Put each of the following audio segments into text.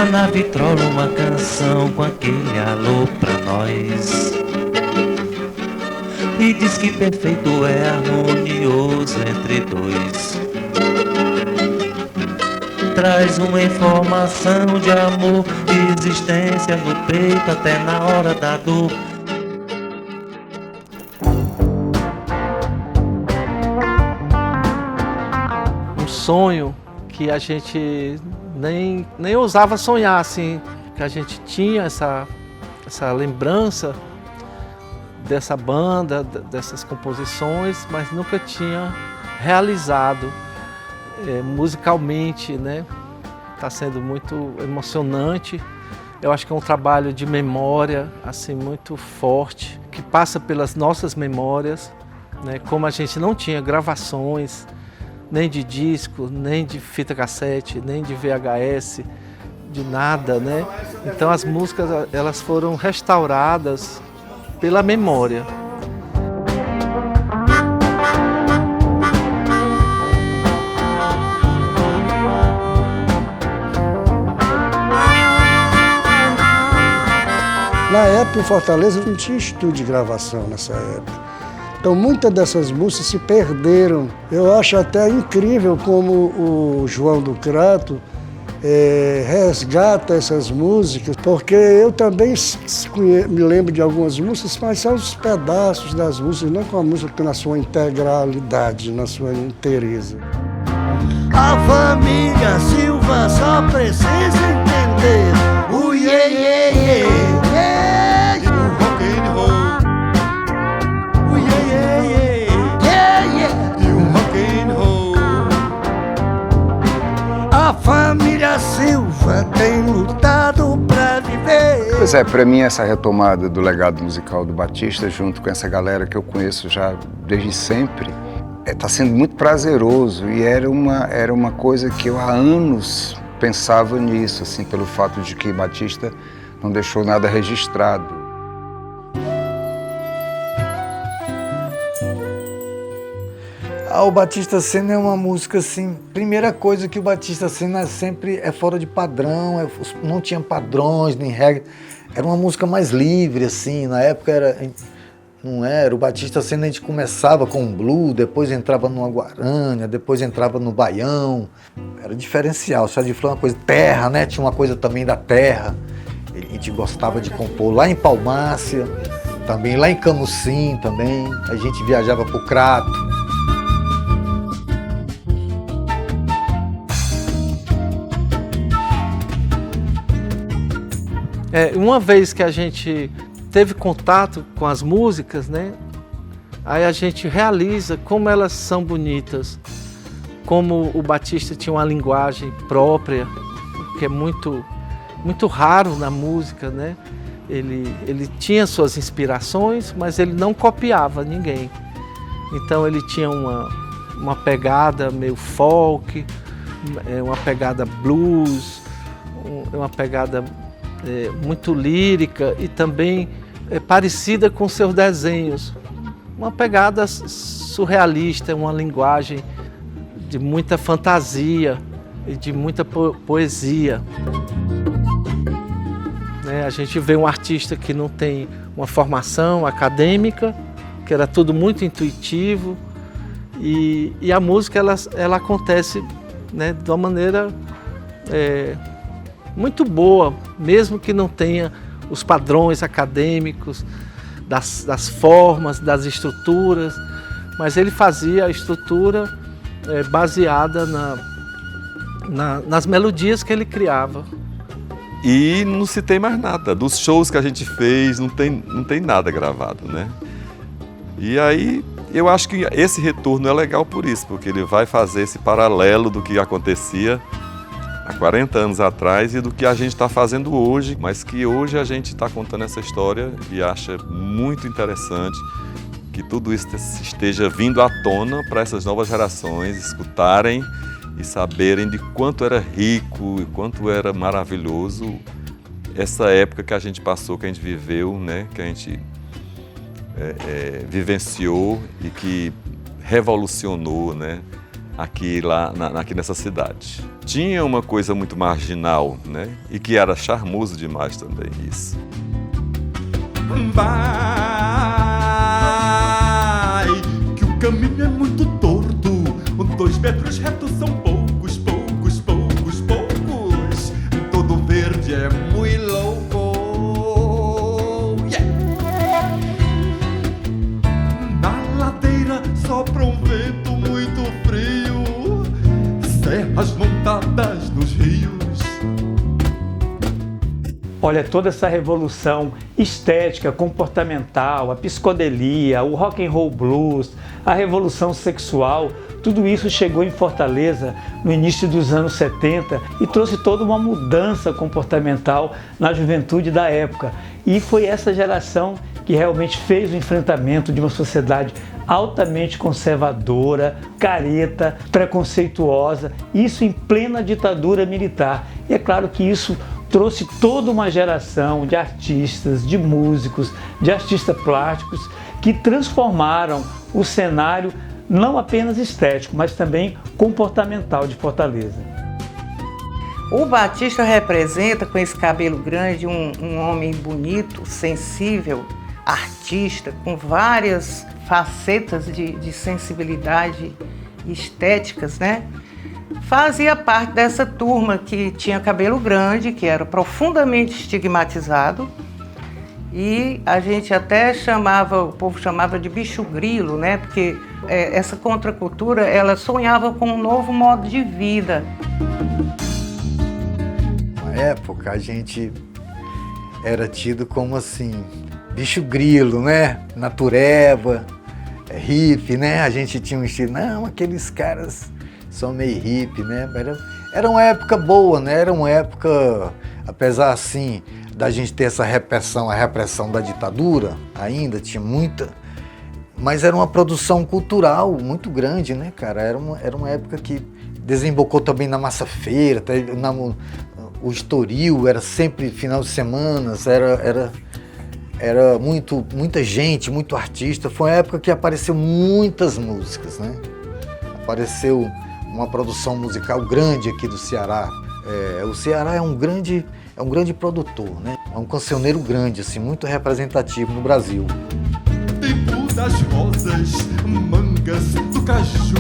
Lá na vitrola uma canção com aquele alô pra nós. E diz que perfeito é harmonioso entre dois. Traz uma informação de amor, de existência no peito até na hora da dor. Um sonho que a gente nem ousava sonhar, assim, que a gente tinha essa lembrança dessa banda, dessas composições, mas nunca tinha realizado musicalmente, né? Está sendo muito emocionante. Eu acho que é um trabalho de memória, assim, muito forte, que passa pelas nossas memórias, né? Como a gente não tinha gravações, nem de disco, nem de fita cassete, nem de VHS, de nada, né? Então as músicas, elas foram restauradas pela memória. Na época, em Fortaleza, não tinha estúdio de gravação nessa época. Então, muitas dessas músicas se perderam. Eu acho até incrível como o João do Crato resgata essas músicas, porque eu também me lembro de algumas músicas, mas são os pedaços das músicas, não com a música na sua integralidade, na sua inteireza. A família Silva só precisa entender o iê, iê, iê, iê, o rock and roll. O iê, iê, iê, iê, iê, e o rock and roll. A família Silva tem lutado pra viver. Pois é, para mim essa retomada do legado musical do Batista, junto com essa galera que eu conheço já desde sempre, está sendo muito prazeroso e era uma coisa que eu há anos pensava nisso, assim, pelo fato de que Batista não deixou nada registrado. O Batista Sena é uma música assim, primeira coisa que o Batista Sena sempre é fora de padrão, não tinha padrões nem regras, era uma música mais livre, assim, na época não era, o Batista Sena a gente começava com um blues, depois entrava numa guarânia, depois entrava no baião, era diferencial, só de falar uma coisa, terra, né, tinha uma coisa também da terra, a gente gostava de compor lá em Palmácia, também lá em Camusim também, a gente viajava pro Crato. Uma vez que a gente teve contato com as músicas, né? Aí a gente realiza como elas são bonitas, como o Batista tinha uma linguagem própria, que é muito, muito raro na música, né? Ele tinha suas inspirações, mas ele não copiava ninguém. Então ele tinha uma pegada meio folk, uma pegada blues, uma pegada muito lírica e também parecida com seus desenhos. Uma pegada surrealista, uma linguagem de muita fantasia e de muita poesia. A gente vê um artista que não tem uma formação acadêmica, que era tudo muito intuitivo, e a música ela acontece, né, de uma maneira muito boa, mesmo que não tenha os padrões acadêmicos, das formas, das estruturas, mas ele fazia a estrutura baseada nas melodias que ele criava. E não se tem mais nada, dos shows que a gente fez, não tem nada gravado, né? E aí eu acho que esse retorno é legal por isso, porque ele vai fazer esse paralelo do que acontecia há 40 anos atrás e do que a gente está fazendo hoje, mas que hoje a gente está contando essa história e acha muito interessante que tudo isso esteja vindo à tona para essas novas gerações escutarem e saberem de quanto era rico e quanto era maravilhoso essa época que a gente passou, que a gente viveu, né? Que a gente vivenciou e que revolucionou, né? aqui nessa cidade. Tinha uma coisa muito marginal, né? E que era charmoso demais também, isso. Vai, que o caminho é muito torto. 2 metros retos são poucos, poucos, poucos, poucos. Todo verde é muito louco. Yeah. Na ladeira sopra um vento muito frio. Serras montadas nos rios. Olha, toda essa revolução estética, comportamental, a psicodelia, o rock and roll blues, a revolução sexual, tudo isso chegou em Fortaleza no início dos anos 70 e trouxe toda uma mudança comportamental na juventude da época. E foi essa geração que realmente fez o enfrentamento de uma sociedade altamente conservadora, careta, preconceituosa, isso em plena ditadura militar. E é claro que isso trouxe toda uma geração de artistas, de músicos, de artistas plásticos que transformaram o cenário não apenas estético, mas também comportamental de Fortaleza. O Batista representa, com esse cabelo grande, um homem bonito, sensível, artista, com várias facetas de sensibilidade estéticas, né? Fazia parte dessa turma que tinha cabelo grande, que era profundamente estigmatizado, e a gente até o povo chamava de bicho grilo, né? Porque essa contracultura, ela sonhava com um novo modo de vida. Na época, a gente era tido como assim, bicho grilo, né? Natureba, hippie, né? A gente tinha um estilo, não, aqueles caras são meio hippie, né? Era uma época boa, né? Era uma época, apesar assim, da gente ter essa repressão, a repressão da ditadura, ainda tinha muita, mas era uma produção cultural muito grande, né, cara? Era uma época que desembocou também na Massa Feira, o Estoril era sempre final de semana, era muita gente, muito artista. Foi uma época que apareceu muitas músicas, né? Apareceu uma produção musical grande aqui do Ceará. O Ceará é um grande produtor, né? É um cancioneiro grande, assim, muito representativo no Brasil. Tempo das rosas, mangas, do caju.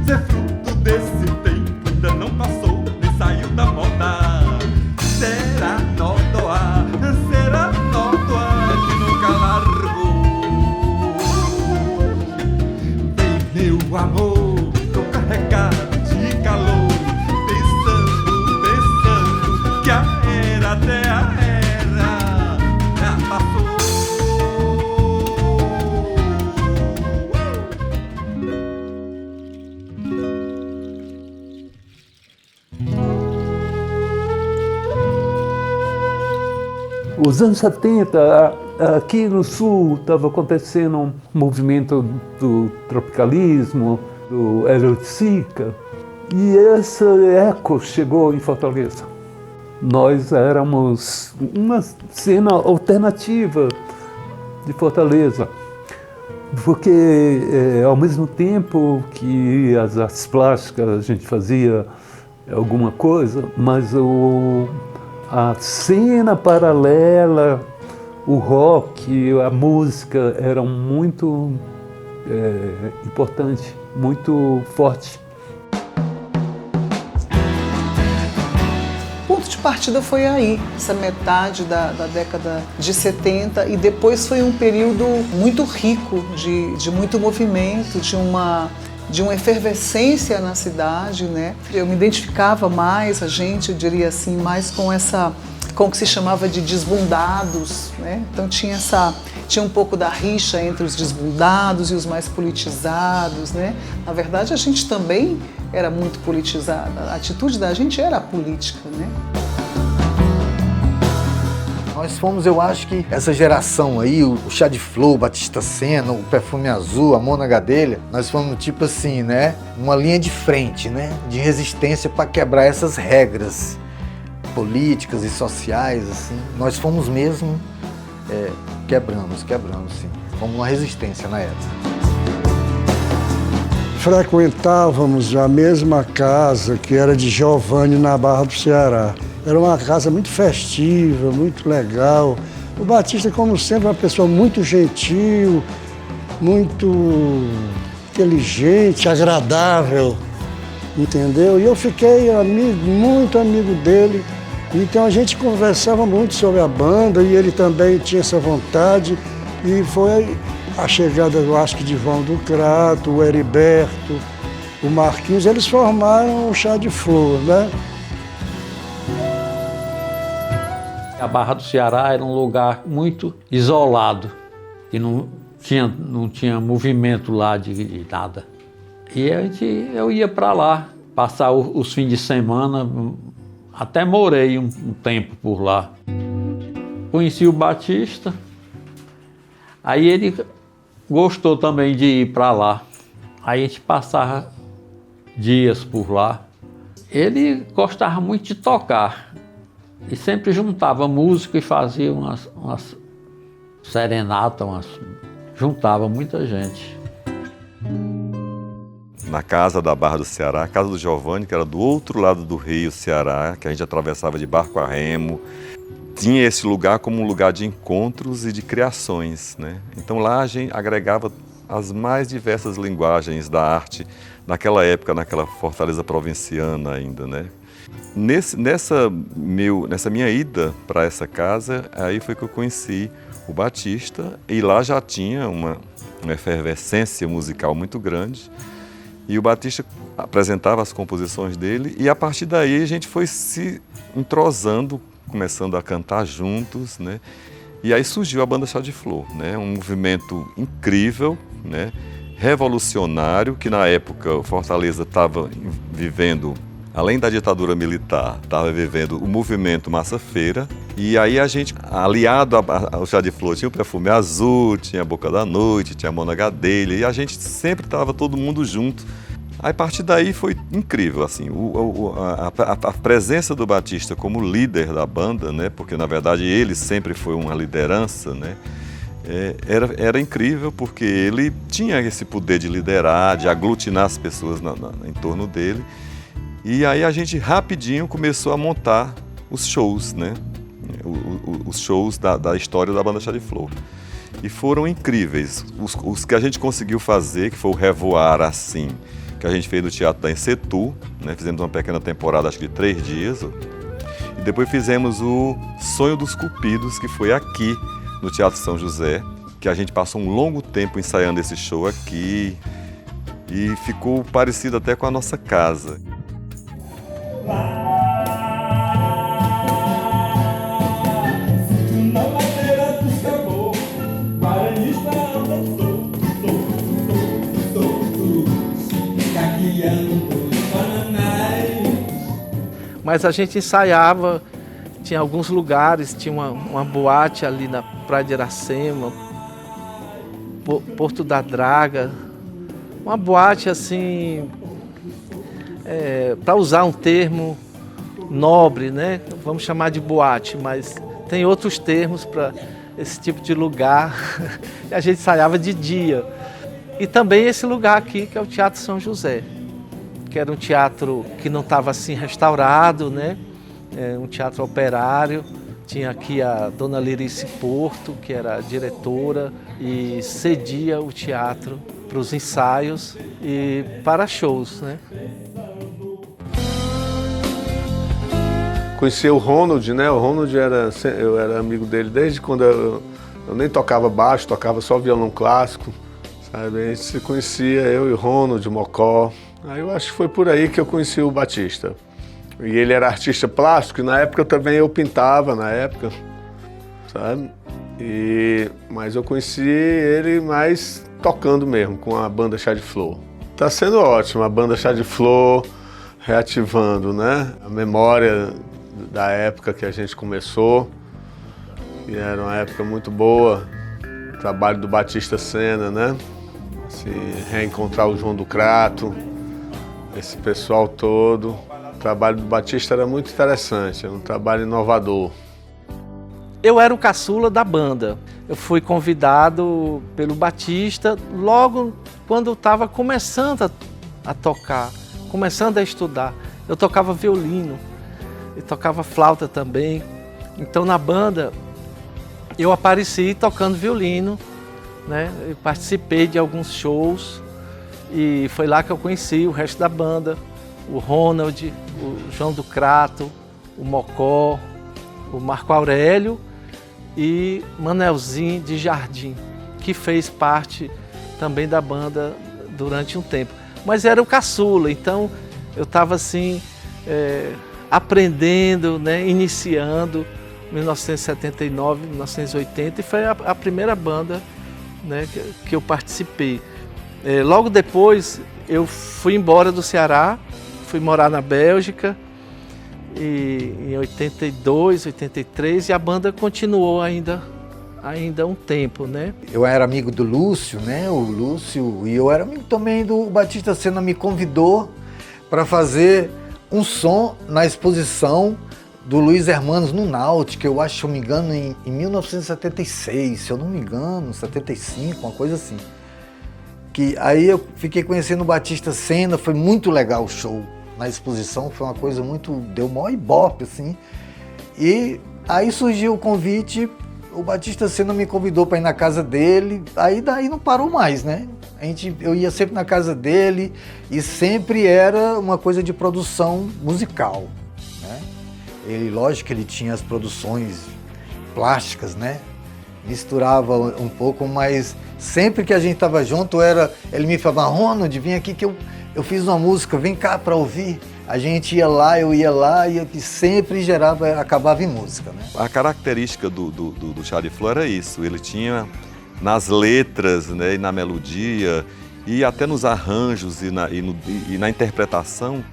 Se é fruto desse tempo, ainda não passou, nem saiu da moda. Será nódoa que nunca largou. Vem meu amor, tô carregado de calor, pensando que a era até a era já passou. Os anos 70, aqui no Sul, estava acontecendo um movimento do tropicalismo, do Erotica, e esse eco chegou em Fortaleza. Nós éramos uma cena alternativa de Fortaleza, porque ao mesmo tempo que as artes plásticas a gente fazia alguma coisa, mas a cena paralela, o rock, a música eram muito importante, muito forte. O ponto de partida foi aí, essa metade da década de 70, e depois foi um período muito rico de muito movimento, de uma efervescência na cidade, né? Eu me identificava mais, eu diria assim, mais com o que se chamava de desbundados, né? Então tinha um pouco da rixa entre os desbundados e os mais politizados, né? Na verdade, a gente também era muito politizada, a atitude da gente era a política, né? Nós fomos, eu acho que essa geração aí, o Chá de Flor, o Batista Senna, o Perfume Azul, a Mona Gadelha, nós fomos tipo assim, né? Uma linha de frente, né? De resistência para quebrar essas regras políticas e sociais, assim. Nós fomos mesmo, quebramos, sim. Fomos uma resistência na época. frequentávamos a mesma casa que era de Giovanni na Barra do Ceará. Era uma casa muito festiva, muito legal. O Batista, como sempre, uma pessoa muito gentil, muito inteligente, agradável, entendeu? E eu fiquei muito amigo dele. Então a gente conversava muito sobre a banda e ele também tinha essa vontade. E foi a chegada, eu acho que de João do Crato, o Heriberto, o Marquinhos, eles formaram o Chá de Flor, né? A Barra do Ceará era um lugar muito isolado, e não tinha movimento lá de nada. E eu ia para lá, passar os fins de semana, até morei um tempo por lá. Conheci o Batista, aí ele gostou também de ir para lá. Aí a gente passava dias por lá. Ele gostava muito de tocar. E sempre juntava música e fazia umas serenatas, juntava muita gente. Na casa da Barra do Ceará, a casa do Giovanni, que era do outro lado do rio Ceará, que a gente atravessava de barco a remo, tinha esse lugar como um lugar de encontros e de criações, né? Então lá a gente agregava as mais diversas linguagens da arte naquela época, naquela Fortaleza provinciana ainda, né? Nessa minha ida para essa casa, aí foi que eu conheci o Batista, e lá já tinha uma efervescência musical muito grande, e o Batista apresentava as composições dele, e a partir daí a gente foi se entrosando, começando a cantar juntos, né? E aí surgiu a Banda Chá de Flor, né? Um movimento incrível, né? Revolucionário, que na época Fortaleza estava vivendo, além da ditadura militar, estava vivendo o movimento Massa Feira. E aí a gente, aliado ao Chá de Flor, tinha o Perfume Azul, tinha a Boca da Noite, tinha a Mona Gadelha, e a gente sempre estava todo mundo junto. Aí a partir daí foi incrível, assim, a presença do Batista como líder da banda, né? Porque na verdade ele sempre foi uma liderança, né? Era incrível, porque ele tinha esse poder de liderar, de aglutinar as pessoas em torno dele. E aí a gente rapidinho começou a montar os shows, né? Os shows da história da Banda Chá de Flor. E foram incríveis. Os que a gente conseguiu fazer, que foi o Revoar Assim, que a gente fez no Teatro da Encetu, né? Fizemos uma pequena temporada, acho que de 3 dias. E depois fizemos o Sonho dos Cupidos, que foi aqui no Teatro São José, que a gente passou um longo tempo ensaiando esse show aqui e ficou parecido até com a nossa casa. Mas a gente ensaiava, tinha alguns lugares, tinha uma boate ali na Praia de Iracema, Porto da Draga, uma boate assim, para usar um termo nobre, né? Vamos chamar de boate, mas tem outros termos para esse tipo de lugar. A gente ensaiava de dia. E também esse lugar aqui, que é o Teatro São José, que era um teatro que não estava assim restaurado, né? Um teatro operário. Tinha aqui a dona Lirice Porto, que era a diretora, e cedia o teatro para os ensaios e para shows, né? Conheci o Ronald, né? O Ronald eu era amigo dele desde quando eu nem tocava baixo, tocava só violão clássico, sabe? A gente se conhecia, eu e o Ronald, o Mocó. Aí eu acho que foi por aí que eu conheci o Batista. E ele era artista plástico, e na época também eu pintava, sabe? Mas eu conheci ele mais tocando mesmo, com a Banda Chá de Flor. Tá sendo ótimo, a Banda Chá de Flor reativando, né? A memória da época que a gente começou, que era uma época muito boa, o trabalho do Batista Sena, né? Se reencontrar o João do Crato, esse pessoal todo. O trabalho do Batista era muito interessante, era um trabalho inovador. Eu era o caçula da banda. Eu fui convidado pelo Batista logo quando eu estava começando a tocar, começando a estudar. Eu tocava violino e tocava flauta também. Então na banda eu apareci tocando violino, né? Eu participei de alguns shows e foi lá que eu conheci o resto da banda, o Ronald, o João do Crato, o Mocó, o Marco Aurélio e Manelzinho de Jardim, que fez parte também da banda durante um tempo. Mas era o caçula, então eu estava assim, aprendendo, né, iniciando, 1979, 1980, e foi a primeira banda, né, que eu participei. Logo depois eu fui embora do Ceará, fui morar na Bélgica, e em 82, 83, e a banda continuou ainda um tempo, né? Eu era amigo do Lúcio, né? O Lúcio, e eu era amigo também do Batista Sena, me convidou para fazer um som na exposição do Luiz Hermanos no Náutica, eu acho, se eu não me engano, em 1976, se eu não me engano, 75, uma coisa assim. Que aí eu fiquei conhecendo o Batista Sena, foi muito legal o show na exposição, foi uma coisa muito, deu maior ibope, assim. E aí surgiu o convite, o Batista Sena me convidou para ir na casa dele, aí daí não parou mais, né? Eu ia sempre na casa dele e sempre era uma coisa de produção musical, né? Ele, lógico que ele tinha as produções plásticas, né? Misturava um pouco, mas sempre que a gente estava junto, ele me falava, Ronald, vem aqui que eu fiz uma música, vem cá para ouvir. A gente ia lá, eu ia lá, e sempre acabava em música, né? A característica do Chá de Flor era isso, ele tinha nas letras, né, e na melodia, e até nos arranjos e na interpretação,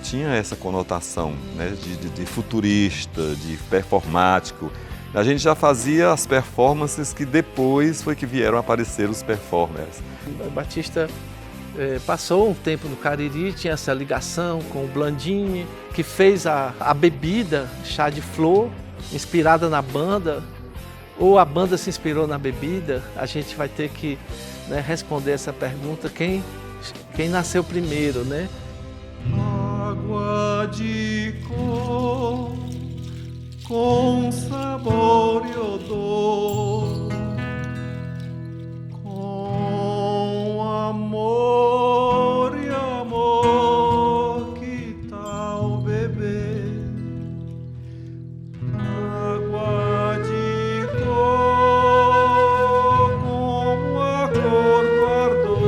tinha essa conotação, né, de futurista, de performático. A gente já fazia as performances que depois foi que vieram a aparecer os performers. O Batista passou um tempo no Cariri, tinha essa ligação com o Blandini, que fez a bebida Chá de Flor, inspirada na banda, ou a banda se inspirou na bebida. A gente vai ter que, né, responder essa pergunta, quem nasceu primeiro, né? Água de cor com sabor e odor, com amor e amor, que tal beber? Água de cor como a cor do ardor.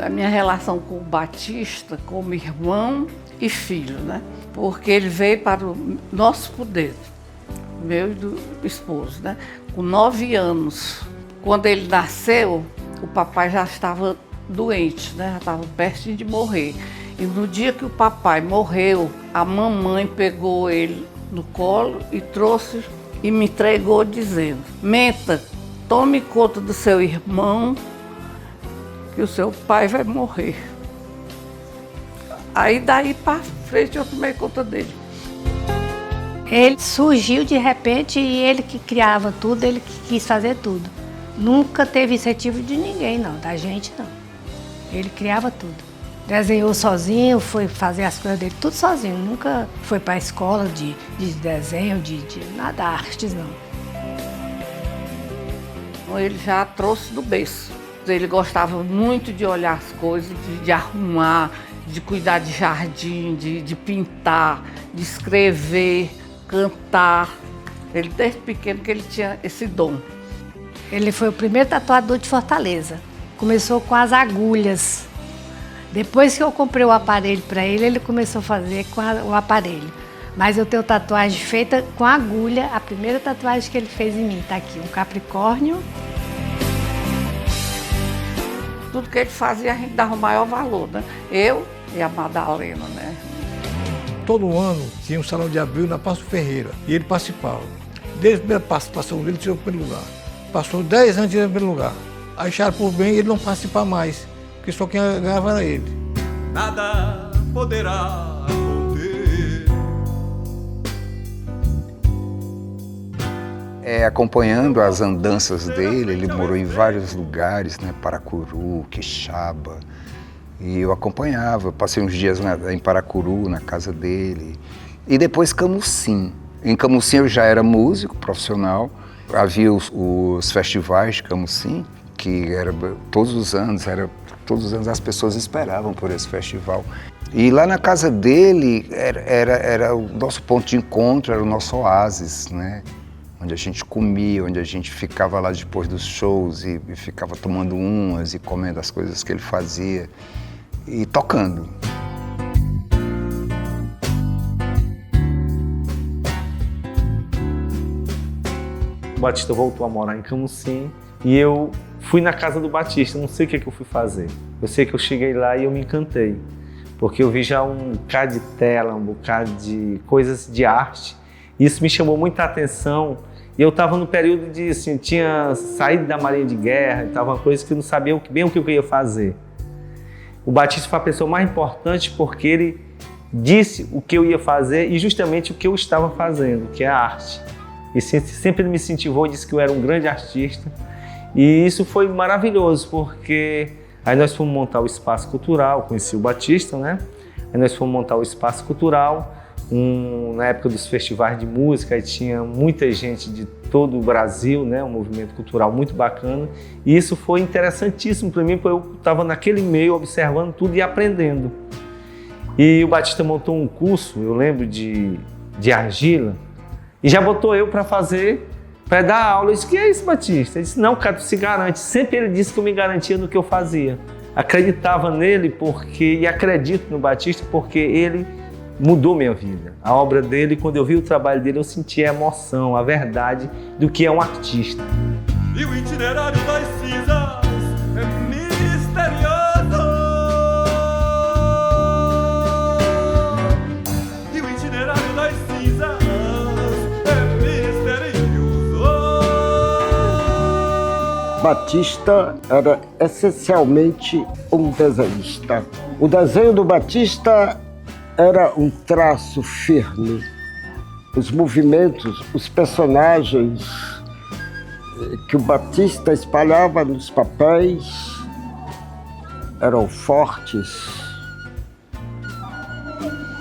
A minha relação com o Batista como irmão e filho, né? Porque ele veio para o nosso poder, meu e do esposo, né? Com 9 anos. Quando ele nasceu, o papai já estava doente, né? Já estava perto de morrer. E no dia que o papai morreu, a mamãe pegou ele no colo e trouxe e me entregou dizendo: Menta, tome conta do seu irmão, que o seu pai vai morrer. Aí daí para frente eu tomei conta dele. Ele surgiu de repente e ele que criava tudo, ele que quis fazer tudo. Nunca teve incentivo de ninguém, não, da gente não. Ele criava tudo. Desenhou sozinho, foi fazer as coisas dele tudo sozinho. Nunca foi para a escola de desenho, de nada, artes não. Ele já trouxe do berço. Ele gostava muito de olhar as coisas, de arrumar, de cuidar de jardim, de pintar, de escrever, cantar. Ele desde pequeno que ele tinha esse dom. Ele foi o primeiro tatuador de Fortaleza. Começou com as agulhas. Depois que eu comprei o aparelho para ele, ele começou a fazer com o aparelho. Mas eu tenho tatuagem feita com agulha. A primeira tatuagem que ele fez em mim tá aqui, um Capricórnio. Tudo que ele fazia, a gente dava o maior valor, né? Eu e a Madalena, né? Todo ano tinha um salão de abril na Passo Ferreira e ele participava. Desde a primeira participação dele, ele tirou o primeiro lugar. Passou 10 anos tirando o primeiro lugar. Aí acharam por bem ele não participar mais, porque só quem ganhava era ele. Nada poderá conter. Acompanhando as andanças dele, ele morou em vários lugares, né? Paracuru, Quixaba. E eu acompanhava, eu passei uns dias em Paracuru, na casa dele. E depois Camusim. Em Camusim eu já era músico profissional. Havia os festivais de Camusim, que era todos os anos as pessoas esperavam por esse festival. E lá na casa dele era o nosso ponto de encontro, era o nosso oásis, né? Onde a gente comia, onde a gente ficava lá depois dos shows e ficava tomando umas e comendo as coisas que ele fazia e tocando. O Batista voltou a morar em Camusim e eu fui na casa do Batista, não sei o que eu fui fazer. Eu sei que eu cheguei lá e eu me encantei, porque eu vi já um bocado de tela, um bocado de coisas de arte. Isso me chamou muita atenção. E eu estava no período de, assim, tinha saído da Marinha de Guerra, estava uma coisa que eu não sabia bem o que eu ia fazer. O Batista foi a pessoa mais importante porque ele disse o que eu ia fazer e justamente o que eu estava fazendo, que é a arte. E sempre ele me incentivou, disse que eu era um grande artista. E isso foi maravilhoso, porque aí nós fomos montar o Espaço Cultural, conheci o Batista, né? Aí nós fomos montar o Espaço Cultural. Na época dos festivais de música, aí tinha muita gente de todo o Brasil, né? Um movimento cultural muito bacana. E isso foi interessantíssimo para mim, porque eu estava naquele meio observando tudo e aprendendo. E o Batista montou um curso, eu lembro, de argila, e já botou eu para dar aula. Eu disse, que é isso, Batista? Ele disse, não, cara, tu se garante. Sempre ele disse que eu me garantia no que eu fazia. Acreditava nele e acredito no Batista porque ele mudou minha vida. A obra dele, quando eu vi o trabalho dele, eu senti a emoção, a verdade do que é um artista. E o itinerário das cinzas é misterioso. E o itinerário das cinzas é misterioso. Batista era essencialmente um desenhista. O desenho do Batista era um traço firme. Os movimentos, os personagens que o Batista espalhava nos papéis eram fortes.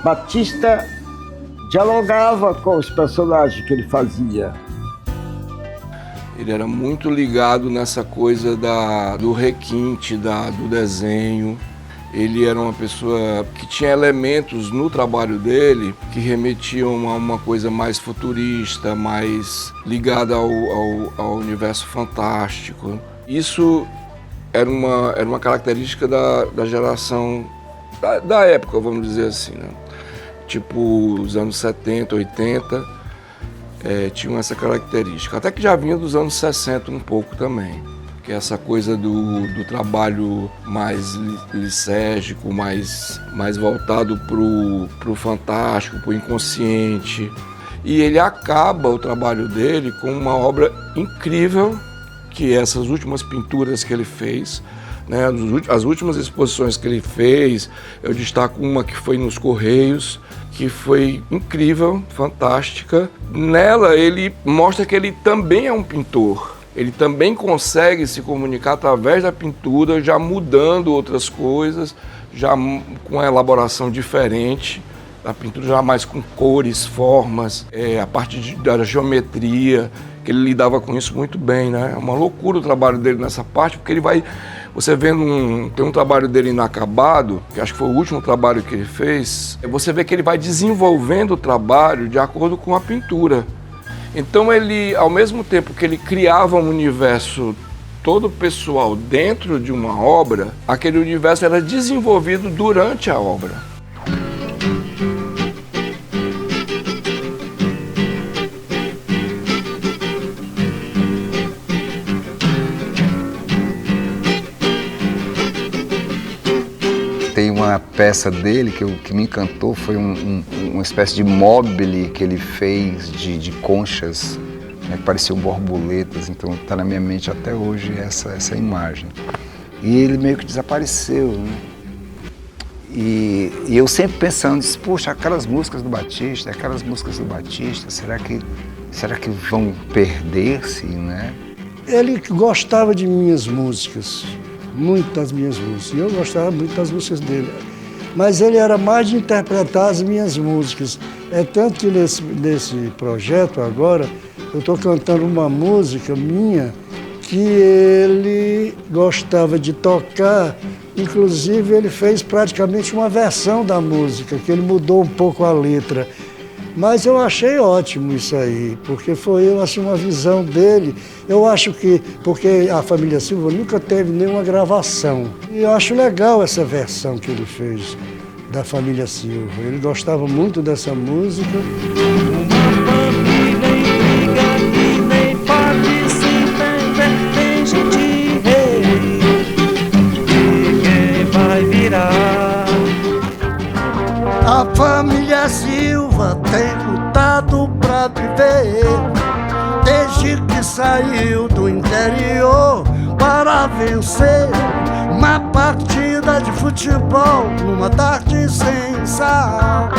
Batista dialogava com os personagens que ele fazia. Ele era muito ligado nessa coisa do requinte, do desenho. Ele era uma pessoa que tinha elementos no trabalho dele que remetiam a uma coisa mais futurista, mais ligada ao universo fantástico. Isso era uma característica da geração, da época, vamos dizer assim, né? Tipo, os anos 70, 80, tinham essa característica. Até que já vinha dos anos 60 um pouco também. Que é essa coisa do trabalho mais lisérgico, mais voltado pro fantástico, pro inconsciente. E ele acaba o trabalho dele com uma obra incrível, que é essas últimas pinturas que ele fez, né? As últimas exposições que ele fez, eu destaco uma que foi nos Correios, que foi incrível, fantástica. Nela ele mostra que ele também é um pintor. Ele também consegue se comunicar através da pintura, já mudando outras coisas, já com uma elaboração diferente. A pintura já mais com cores, formas, a parte da geometria, que ele lidava com isso muito bem, né? É uma loucura o trabalho dele nessa parte, porque ele vai... Você vendo tem um trabalho dele inacabado, que acho que foi o último trabalho que ele fez, você vê que ele vai desenvolvendo o trabalho de acordo com a pintura. Então ele, ao mesmo tempo que ele criava um universo todo o pessoal dentro de uma obra, aquele universo era desenvolvido durante a obra. Tem uma peça dele que me encantou, foi uma espécie de mobile que ele fez de conchas, né, que pareciam borboletas, então está na minha mente até hoje essa imagem. E ele meio que desapareceu, né? E eu sempre pensando, poxa, aquelas músicas do Batista, será que vão perder-se, né? Ele gostava de minhas músicas, muito das minhas músicas, e eu gostava muito das músicas dele. Mas ele era mais de interpretar as minhas músicas. É tanto que nesse projeto agora, eu estou cantando uma música minha que ele gostava de tocar. Inclusive, ele fez praticamente uma versão da música, que ele mudou um pouco a letra. Mas eu achei ótimo isso aí, porque foi uma visão dele. Eu acho que, porque a família Silva nunca teve nenhuma gravação. E eu acho legal essa versão que ele fez da família Silva. Ele gostava muito dessa música. A família Silva tem lutado pra viver, desde que saiu do interior para vencer uma partida de futebol numa tarde sem sal,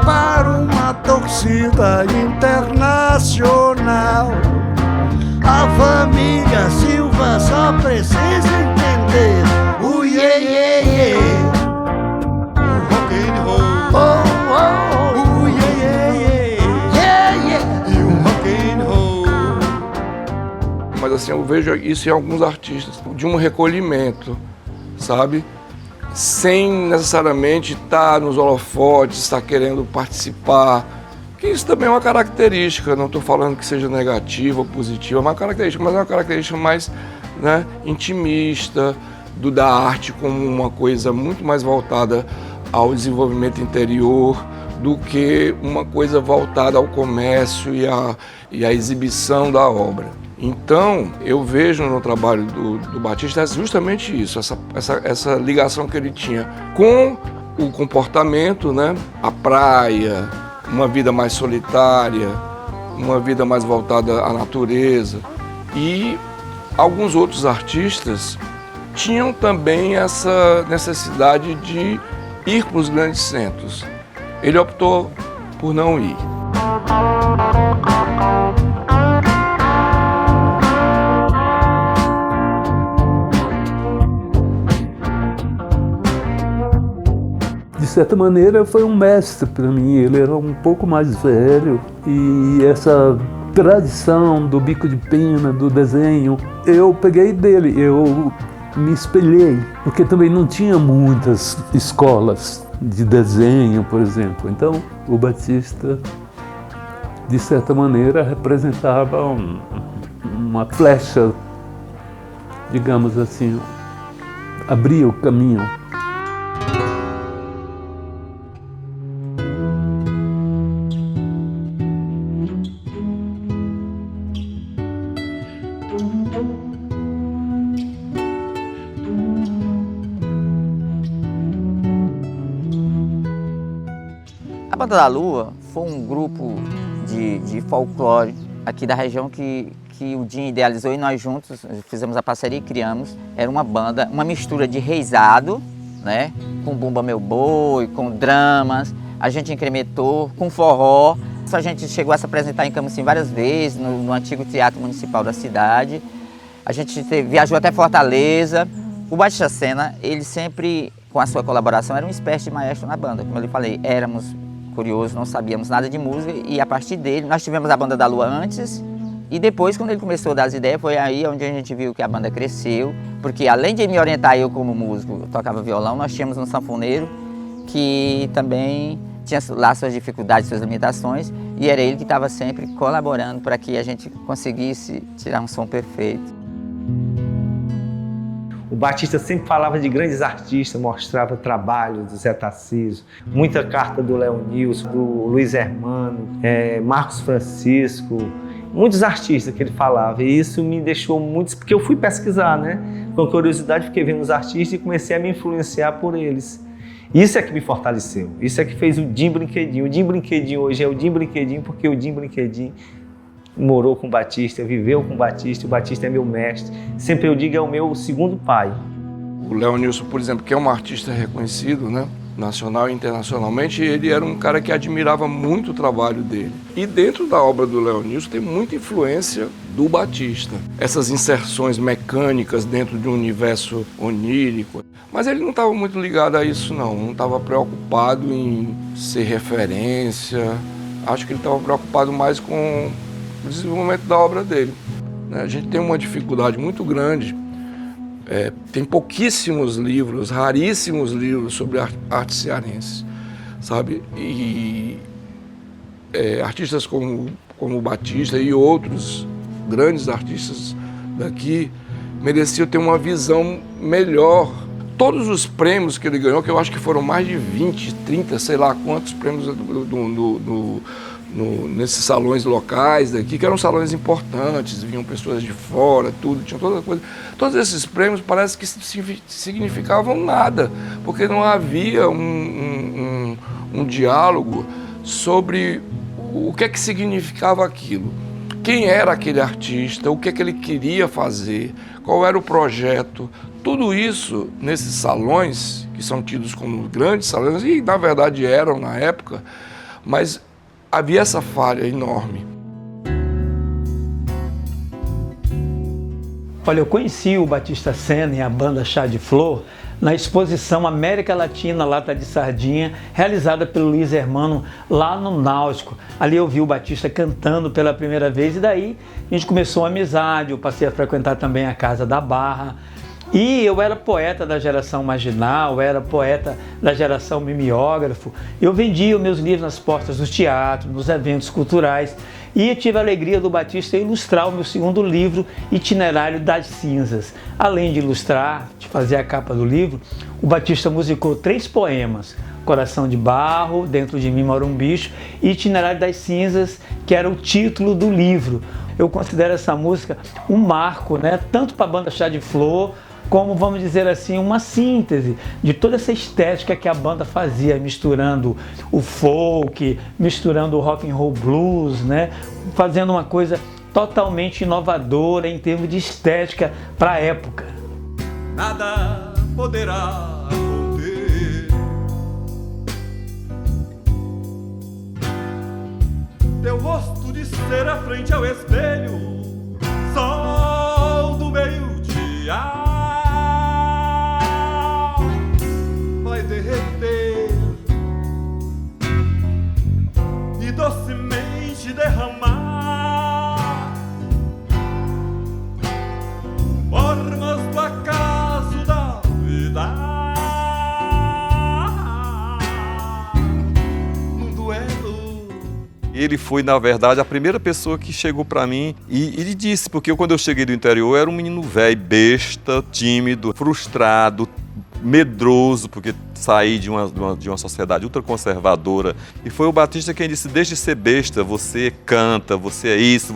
para uma torcida internacional. A família Silva só precisa entender o iê. Mas assim, eu vejo isso em alguns artistas, de um recolhimento, sabe? Sem necessariamente estar nos holofotes, estar querendo participar. Que isso também é uma característica, não estou falando que seja negativa ou positiva, é uma característica, mas é uma característica mais, né, intimista, da arte como uma coisa muito mais voltada ao desenvolvimento interior do que uma coisa voltada ao comércio e à exibição da obra. Então, eu vejo no trabalho do Batista justamente isso, essa ligação que ele tinha com o comportamento, né? A praia, uma vida mais solitária, uma vida mais voltada à natureza. E alguns outros artistas tinham também essa necessidade de ir para os grandes centros. Ele optou por não ir. De certa maneira, foi um mestre para mim. Ele era um pouco mais velho e essa tradição do bico de pena, do desenho, eu peguei dele, eu me espelhei, porque também não tinha muitas escolas de desenho, por exemplo. Então, o Batista, de certa maneira, representava uma flecha, digamos assim, abria o caminho. A Banda da Lua foi um grupo de folclore aqui da região que o Dinho idealizou e nós juntos fizemos a parceria e criamos. Era uma banda, uma mistura de reizado, né, com Bumba Meu Boi, com dramas, a gente incrementou com forró. A gente chegou a se apresentar em Camusim várias vezes, no antigo Teatro Municipal da cidade. A gente viajou até Fortaleza. O Batista Sena, ele sempre, com a sua colaboração, era uma espécie de maestro na banda. Como eu lhe falei, éramos curiosos, não sabíamos nada de música e a partir dele, nós tivemos a Banda da Lua antes e depois, quando ele começou a dar as ideias, foi aí onde a gente viu que a banda cresceu, porque além de me orientar eu como músico, eu tocava violão, nós tínhamos um sanfoneiro que também tinha lá suas dificuldades, suas limitações e era ele que estava sempre colaborando para que a gente conseguisse tirar um som perfeito. Batista sempre falava de grandes artistas, mostrava trabalhos do Zé Tarcísio, muita carta do Leonilson, do Luiz Hermano, Marcos Francisco, muitos artistas que ele falava. E isso me deixou muito... Porque eu fui pesquisar, né? Com curiosidade, fiquei vendo os artistas e comecei a me influenciar por eles. Isso é que me fortaleceu. Isso é que fez o Dinho Brinquedinho. O Dinho Brinquedinho hoje é o Dinho Brinquedinho porque o Dinho Brinquedinho morou com o Batista, viveu com o Batista é meu mestre. Sempre eu digo, é o meu segundo pai. O Leonilson, por exemplo, que é um artista reconhecido, né, nacional e internacionalmente, ele era um cara que admirava muito o trabalho dele. E dentro da obra do Leonilson tem muita influência do Batista. Essas inserções mecânicas dentro de um universo onírico. Mas ele não estava muito ligado a isso, não estava preocupado em ser referência. Acho que ele estava preocupado mais com o desenvolvimento da obra dele. A gente tem uma dificuldade muito grande, tem pouquíssimos livros, raríssimos livros sobre arte cearense, sabe? E artistas como o Batista e outros grandes artistas daqui mereciam ter uma visão melhor. Todos os prêmios que ele ganhou, que eu acho que foram mais de 20, 30, sei lá quantos prêmios nesses salões locais daqui, que eram salões importantes, vinham pessoas de fora, tudo, tinha toda coisa. Todos esses prêmios parece que significavam nada, porque não havia um diálogo sobre o que é que significava aquilo. Quem era aquele artista, o que é que ele queria fazer, qual era o projeto. Tudo isso nesses salões, que são tidos como grandes salões, e na verdade eram na época, mas havia essa falha enorme. Olha, eu conheci o Batista Senna e a banda Chá de Flor na exposição América Latina Lata de Sardinha, realizada pelo Luiz Hermano lá no Náutico. Ali eu vi o Batista cantando pela primeira vez e daí a gente começou uma amizade, eu passei a frequentar também a Casa da Barra. E eu era poeta da geração marginal, era poeta da geração mimeógrafo. Eu vendia os meus livros nas portas do teatro, nos eventos culturais. E tive a alegria do Batista ilustrar o meu segundo livro, Itinerário das Cinzas. Além de ilustrar, de fazer a capa do livro, o Batista musicou 3 poemas. Coração de Barro, Dentro de Mim Mora um Bicho, e Itinerário das Cinzas, que era o título do livro. Eu considero essa música um marco, né? Tanto para a banda Chá de Flor, como, vamos dizer assim, uma síntese de toda essa estética que a banda fazia, misturando o folk, misturando o rock and roll blues, né? Fazendo uma coisa totalmente inovadora em termos de estética para a época. Nada poderá conter teu rosto de cera frente ao espelho, sol do meio-dia. Vai derreter e docemente derramar formas do acaso da vida num duelo. Ele foi, na verdade, a primeira pessoa que chegou para mim e disse, porque quando eu cheguei do interior, eu era um menino velho, besta, tímido, frustrado, medroso, porque saí de uma sociedade ultraconservadora. E foi o Batista quem disse, deixe de ser besta, você canta, você é isso,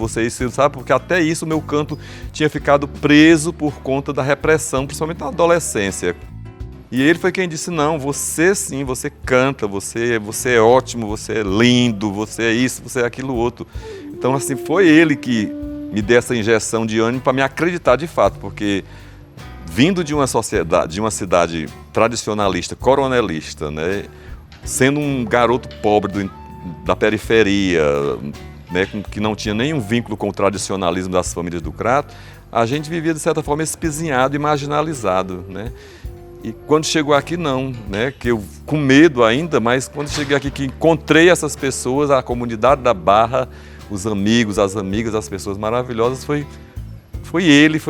sabe? Porque até isso o meu canto tinha ficado preso por conta da repressão, principalmente na adolescência. E ele foi quem disse, não, você sim, você canta, você é ótimo, você é lindo, você é isso, você é aquilo outro. Então, assim, foi ele que me deu essa injeção de ânimo para me acreditar de fato, porque vindo de uma sociedade, de uma cidade tradicionalista, coronelista, né, sendo um garoto pobre da periferia, né, que não tinha nenhum vínculo com o tradicionalismo das famílias do Crato, a gente vivia, de certa forma, espizinhado e marginalizado, né? E quando chegou aqui, não, né? Que eu, com medo ainda, mas quando cheguei aqui, que encontrei essas pessoas, a comunidade da Barra, os amigos, as amigas, as pessoas maravilhosas, foi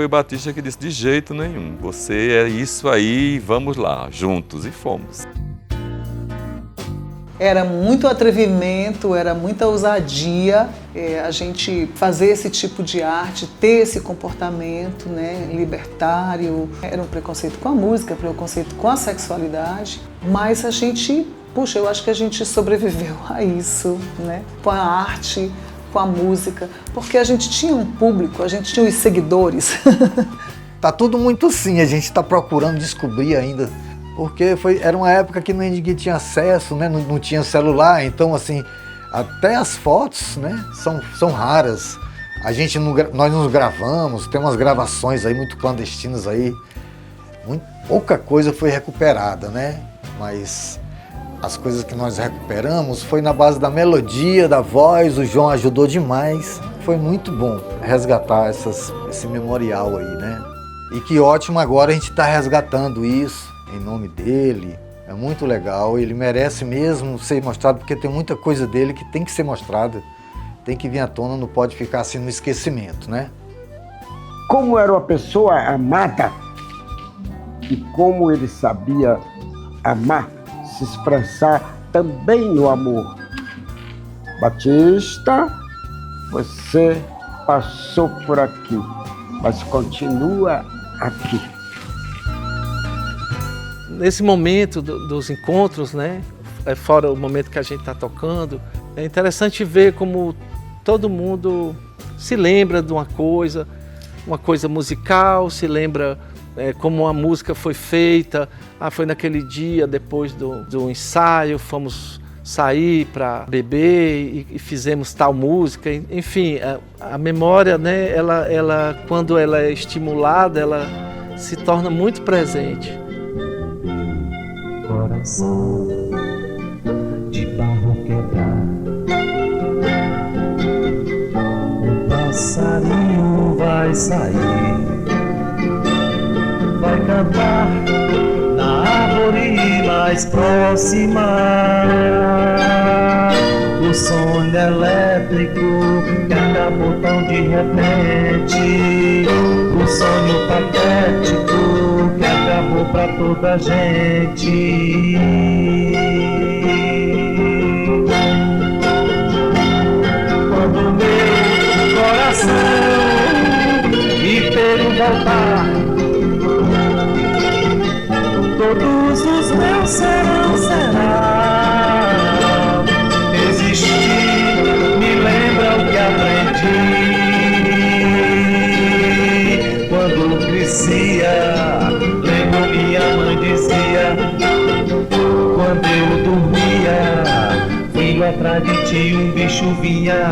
o Batista que disse, de jeito nenhum, você é isso aí, vamos lá, juntos, e fomos. Era muito atrevimento, era muita ousadia a gente fazer esse tipo de arte, ter esse comportamento, né, libertário. Era um preconceito com a música, preconceito com a sexualidade, mas a gente, puxa, eu acho que a gente sobreviveu a isso, né, com a arte, com a música, porque a gente tinha um público, a gente tinha os seguidores. Tá tudo muito sim, a gente está procurando descobrir ainda, porque era uma época que ninguém tinha acesso, né? Não tinha celular, então assim, até as fotos, né, são raras. Nós nos gravamos, tem umas gravações aí muito clandestinas aí, pouca coisa foi recuperada, né? Mas as coisas que nós recuperamos foi na base da melodia, da voz, o João ajudou demais. Foi muito bom resgatar esse memorial aí, né? E que ótimo agora a gente está resgatando isso em nome dele. É muito legal, ele merece mesmo ser mostrado, porque tem muita coisa dele que tem que ser mostrada, tem que vir à tona, não pode ficar assim no esquecimento, né? Como era uma pessoa amada e como ele sabia amar, se expressar também no amor. Batista, você passou por aqui, mas continua aqui. Nesse momento dos encontros, né, fora o momento que a gente está tocando, é interessante ver como todo mundo se lembra de uma coisa musical, se lembra como a música foi feita. Foi naquele dia, depois do ensaio, fomos sair para beber e fizemos tal música. Enfim, a memória, né, ela, quando ela é estimulada, ela se torna muito presente. Coração de barro quebrado, um passarinho vai sair, vai cantar na árvore mais próxima. O som elétrico que acabou tão de repente, o sonho patético que acabou pra toda a gente. Quando meu coração inteiro voltar, todos os meus será. Existir me lembra o que aprendi quando crescia. Lembro minha mãe dizia, quando eu dormia, filho, atrás de ti um bicho vinha.